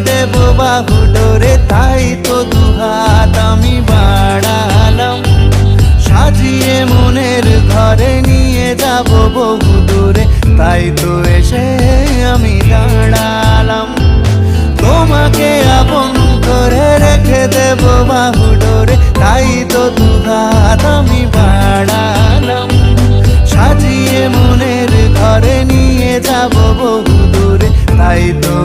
দেব বাহু ডোরে, তাই তো দুহাত আমি বাড়ালাম। সাজিয়ে মনের ঘরে নিয়ে যাব বহু দূরে, তাই তো এসে আমি দাঁড়ালাম। তোমাকে আপন করে রেখে দেব বাহু ডোরে, তাই তো দুহাত আমি বাড়ালাম। সাজিয়ে মনের ঘরে নিয়ে যাব বহু দূরে, তাই তো